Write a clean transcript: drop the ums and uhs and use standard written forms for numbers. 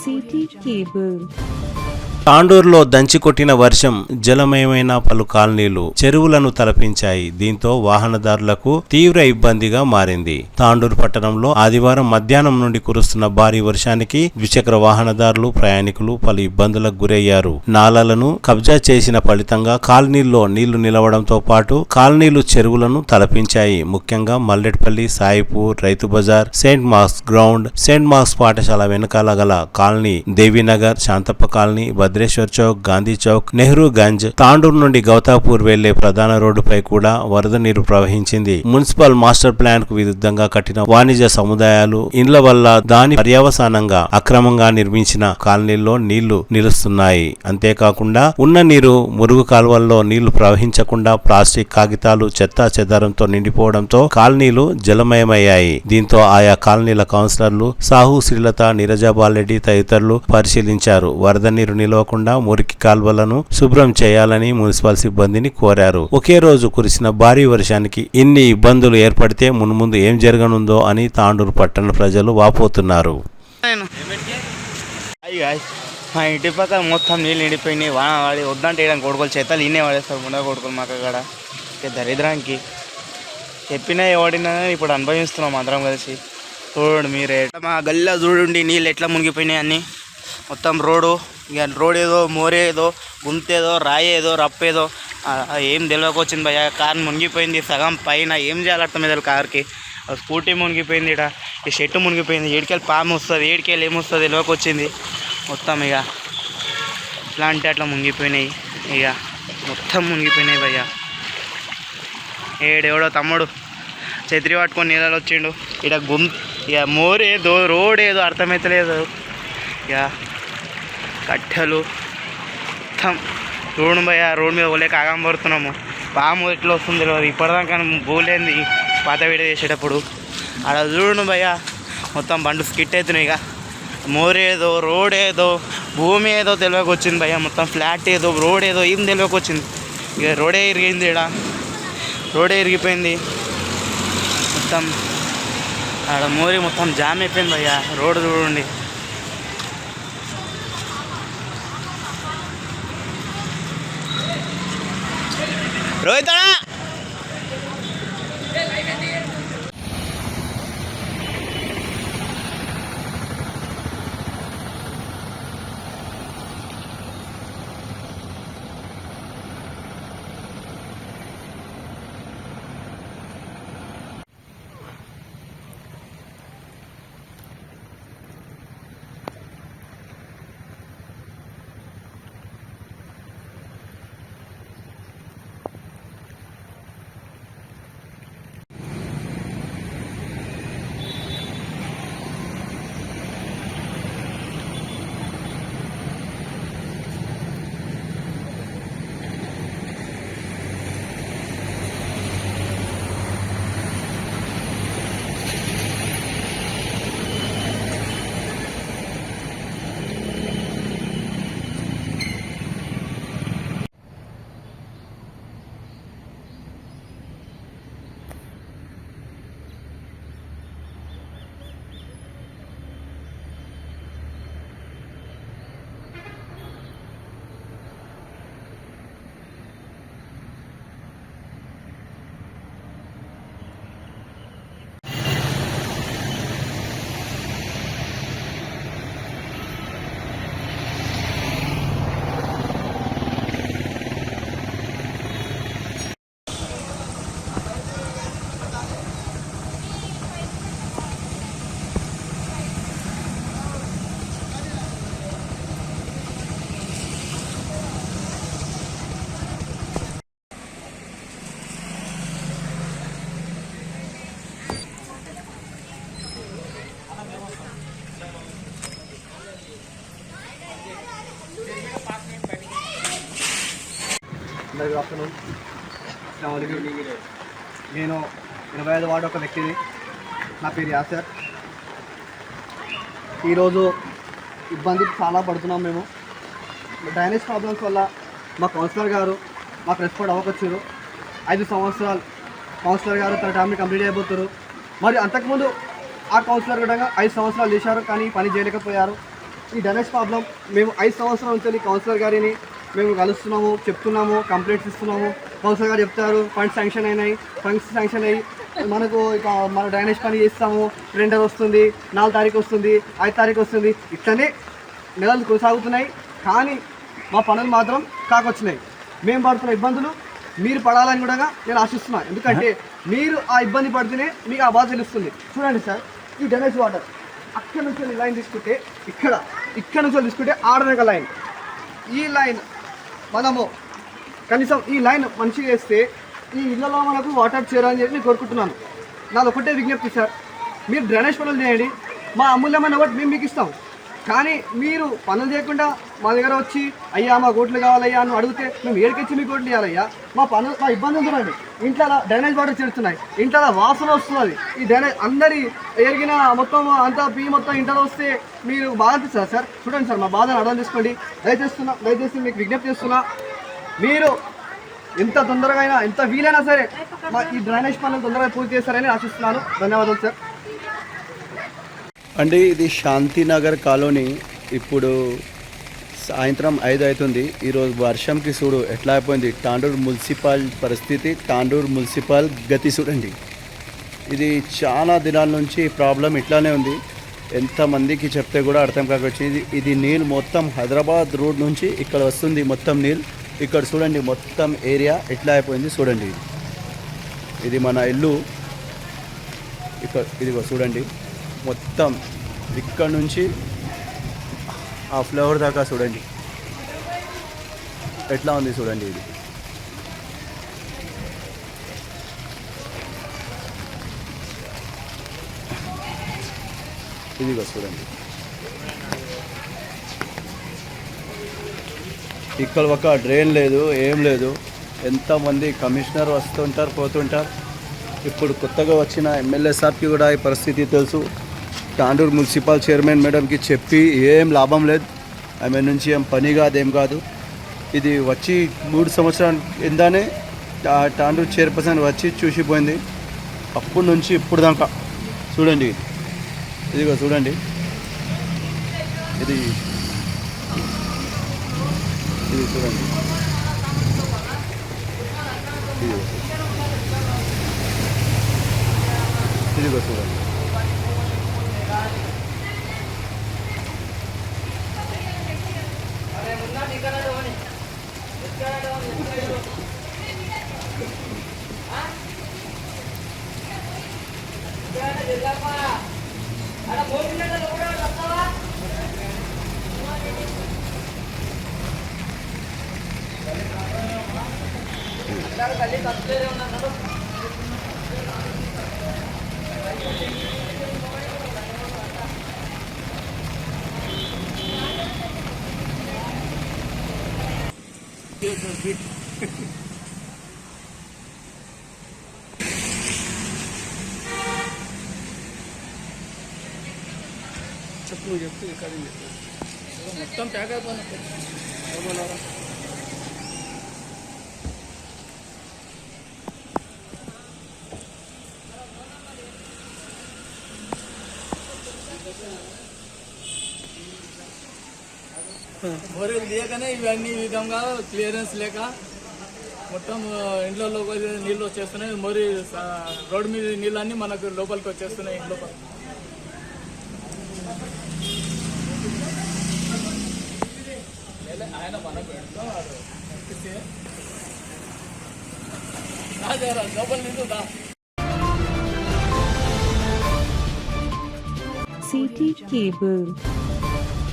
City cable. తాండూరులో దంచికొట్టిన వర్షం జలమయమైన పలు కాలనీలు చెరువులను తలపించాయి. దీంతో వాహనదారులకు తీవ్ర ఇబ్బందిగా మారింది. తాండూరు పట్టణంలో ఆదివారం మధ్యాహ్నం నుండి కురుస్తున్న భారీ వర్షానికి ద్విచక్ర వాహనదారులు ప్రయాణికులు పలు ఇబ్బందులకు గురయ్యారు. నాలలను కబ్జా చేసిన ఫలితంగా కాలనీల్లో నీళ్లు నిలవడంతో పాటు కాలనీలు చెరువులను తలపించాయి. ముఖ్యంగా Malledpalli, Saipur, Rythu Bazar, Saint Mark's ground, Saint Mark's పాఠశాల వెనకాల గల కాలనీ, దేవీనగర్, శాంతప్ప కాలనీ, భద్రేశ్వర్ చౌక్, గాంధీ చౌక్, నెహ్రూ గంజ్, తాండూరు నుండి గౌతాపూర్ వెళ్లే ప్రధాన రోడ్డుపై కూడా వరద నీరు ప్రవహించింది. మున్సిపల్ మాస్టర్ ప్లాన్ కు విరుద్ధంగా కట్టిన వాణిజ్య సముదాయాలు, ఇండ్ల వల్ల దాని పర్యవసానంగా అక్రమంగా నిర్మించిన కాలనీల్లో నీళ్లు నిలుస్తున్నాయి. అంతేకాకుండా ఉన్న నీరు మురుగు కాలువల్లో నీళ్లు ప్రవహించకుండా ప్లాస్టిక్, కాగితాలు, చెత్తా చెదారంతో నిండిపోవడంతో కాలనీలు జలమయమయ్యాయి. దీంతో ఆయా కాలనీల కౌన్సిలర్లు సాహు, శ్రీలత, నీరజాబాలరెడ్డి తదితరులు పరిశీలించారు. వరద నీరు నిలవకుండా మురికి కాల్వలను శుభ్రం చేయాలని మున్సిపల్ సిబ్బందిని కోరారు. ఒకే రోజు కురిసిన భారీ వర్షానికి ఇన్ని ఇబ్బందులు ఏర్పడితే మున్ముందు ఏం జరగనుందో అని తాండూరు పట్టణ ప్రజలు వాపోతున్నారు. మా ఇంటి పక్కన మొత్తం నీళ్ళు నిండిపోయినాయి. వాన వాడి వద్దంటే వేయడానికి కొడుకోలు చేతాలు ఇన్నే పడేస్తారు. ముండ కొడుకోలు మాకు అక్కడ దరిద్రానికి చెప్పినా ఎవడినా ఇప్పుడు అనుభవిస్తున్నాం అందరం కలిసి. చూడండి మీరే, మా గల్లీలో చూడండి నీళ్ళు ఎట్లా మునిగిపోయినాయి అన్నీ. మొత్తం రోడ్డు, ఇక రోడ్ ఏదో మోరేదో గుంతేదో రాయేదో రప్పేదో ఏం తెలియకొచ్చింది భయ్య. కారు మునిగిపోయింది సగం పైన. ఏం చేయాలి అర్థం మీద కార్కి. స్కూటీ మునిగిపోయింది, ఇక్కడ ఈ షెట్టు మునిగిపోయింది. ఏడికెళ్ళి పాము వస్తుంది, ఏడికెళ్ళి ఏమొస్తుంది తెలియకొచ్చింది మొత్తం. ఇక ఎట్లా అంటే అట్లా మునిగిపోయినాయి. ఇక మొత్తం మునిగిపోయినాయి భయ్య. ఏడెవడో తమ్ముడు ఛత్రి పట్టుకొని నీళ్ళలో వచ్చిండు. ఇక్కడ ఇక మోరేదో రోడ్ ఏదో అర్థమవుతలేదు. ఇక కట్టెలు మొత్తం రోడ్డు భయ. రోడ్డు మీద పోలేక ఆగం పడుతున్నాము. పాము ఎట్లా వస్తుంది తెలియదు. ఇప్పటిదాకా పోలేంది పాత వీడియో చేసేటప్పుడు. ఆడ చూడు భయ మొత్తం బండు స్కిట్ అవుతున్నాయి. ఇక మోరేదో రోడ్ ఏదో భూమి ఏదో తెలియకొచ్చింది భయ. మొత్తం ఫ్లాట్ ఏదో రోడ్ ఏదో ఏం తెలియకొచ్చింది. ఇక రోడే ఇరిగింది, ఇక్కడ రోడే ఇరిగిపోయింది మొత్తం. ఆడ మోరి మొత్తం జామ్ అయిపోయింది భయ్య. రోడ్డు చూడండి. రోహిత్ అందరికీ ఆఫ్టర్నూన్. నేను 25 వార్డు ఒక వ్యక్తిని. నా పేరు యాసర్. ఈరోజు ఇబ్బంది చాలా పడుతున్నాం మేము. డ్రైనేజ్ ప్రాబ్లమ్స్ వల్ల మా కౌన్సిలర్ గారు మాకు రెస్పాండ్ అవ్వకొచ్చారు. 5 సంవత్సరాలు కౌన్సిలర్ గారు తన టైంని కంప్లీట్ అయిపోతారు. మరి అంతకుముందు ఆ కౌన్సిలర్ కూడా 5 సంవత్సరాలు చేశారు, కానీ పని చేయలేకపోయారు. ఈ డ్రైనేజ్ ప్రాబ్లం మేము 5 సంవత్సరాల నుంచి కౌన్సిలర్ గారిని మేము కలుస్తున్నాము, చెప్తున్నాము, కంప్లైంట్స్ ఇస్తున్నాము. కౌన్సిలర్ గారు చెప్తారు ఫండ్స్ శాంక్షన్ అయినాయి, ఫండ్స్ శాంక్షన్ అయ్యి మనకు ఇక మన డ్రైనేజ్ పని చేస్తాము, టెండర్ వస్తుంది, 4 తారీఖు వస్తుంది, 5 తారీఖు వస్తుంది, ఇట్లనే నెలలు కొనసాగుతున్నాయి. కానీ మా పనులు మాత్రం కాకొచ్చినాయి. మేము పడుతున్న ఇబ్బందులు మీరు పడాలని కూడా నేను ఆశిస్తున్నాను. ఎందుకంటే మీరు ఆ ఇబ్బంది పడితేనే మీకు ఆ బాధ తెలుస్తుంది. చూడండి సార్, ఈ డ్రైనేజ్ వాటర్ అక్కడ నుంచి లైన్ తీసుకుంటే ఇక్కడ నుంచి తీసుకుంటే ఆడనక లైన్, ఈ లైన్ మనము కనీసం ఈ లైన్ మంచిగా వేస్తే ఈ ఇళ్లలో మనకు వాటర్ చేరాలని చెప్పి నేను కోరుకుంటున్నాను. నాది ఒకటే విజ్ఞప్తి సార్, మీరు డ్రైనేజ్ పనులు చేయండి, మా అమూల్యమైన ఓటు మేము మీకు ఇస్తాం. కానీ మీరు పనులు చేయకుండా మా దగ్గర వచ్చి అయ్యా మా ఓట్లు కావాలయ్యా అని అడిగితే మేము ఏడికొచ్చి మీకు ఓట్లు ఇవ్వాలయ్యా. మా ఇబ్బందులు చూడండి, ఇంట్లో డ్రైనేజ్ వాటర్ చేరుతున్నాయి, ఇంట్లో వాసన వస్తున్నది. ఈ డ్రైనేజ్ అందరి ఎరిగిన మొత్తం అంతా మొత్తం ఇంట్లో వస్తే మీరు బాధ అనిపిస్తారు సార్. చూడండి సార్, మా బాధను అర్థం చేసుకోండి. దయచేసి మీకు విజ్ఞప్తి చేస్తున్నా, మీరు ఎంత తొందరగా అయినా ఎంత వీలైనా సరే మా ఈ డ్రైనేజ్ పనులు తొందరగా పూర్తి చేస్తారని ఆశిస్తున్నాను. ధన్యవాదాలు సార్. అండి, ఇది శాంతినగర్ కాలనీ. ఇప్పుడు సాయంత్రం 5 అవుతుంది. ఈరోజు వర్షంకి చూడు ఎట్లా అయిపోయింది. తాండూరు మున్సిపల్ పరిస్థితి, తాండూరు మున్సిపల్ గతి చూడండి. ఇది చాలా దినాల నుంచి ప్రాబ్లం ఇట్లానే ఉంది. ఎంతమందికి చెప్తే కూడా అర్థం కాకొచ్చింది. ఇది నీళ్ళు మొత్తం హైదరాబాద్ రోడ్ నుంచి ఇక్కడ వస్తుంది మొత్తం నీళ్ళు. ఇక్కడ చూడండి మొత్తం ఏరియా ఎట్లా అయిపోయింది చూడండి. ఇది మన ఇల్లు, ఇక్కడ ఇదిగో చూడండి మొత్తం ఇక్కడ నుంచి ఆ ఫ్లవర్ దాకా చూడండి ఎట్లా ఉంది చూడండి. ఇది ఇదిగో చూడండి, ఇక్కడ ఒక డ్రైన్ లేదు, ఏం లేదు. ఎంతమంది కమిషనర్ వస్తుంటారు పోతుంటారు. ఇప్పుడు కొత్తగా వచ్చిన ఎమ్మెల్యే సాబ్కి కూడా ఈ పరిస్థితి తెలుసు. తాండూరు మున్సిపల్ చైర్మన్ మేడంకి చెప్పి ఏం లాభం లేదు. ఆమె నుంచి ఏం పని కాదు, ఏం కాదు. ఇది వచ్చి 3 సంవత్సరాల కిందనే తాండూరు చైర్పర్సన్ వచ్చి చూసిపోయింది. అప్పటి నుంచి ఇప్పుడు దాకా చూడండి, ఇదిగో చూడండి. ఇది చూడండి, ఇదిగో చూడండి. చెప్తూ ఇక్కడ మొత్తం ప్యాక్ అయిపోయినా బోర్లు తీయకనే ఇవన్నీ ఈ విధంగా క్లియరెన్స్ లేక మొత్తం ఇండ్లలోకి నీళ్ళు వచ్చేస్తున్నాయి. మరి రోడ్డు మీద నీళ్ళన్నీ మనకు లోపలికి వచ్చేస్తున్నాయి ఇంట్లో. ఆయన మనకు లోపల నిండుదా CT Cable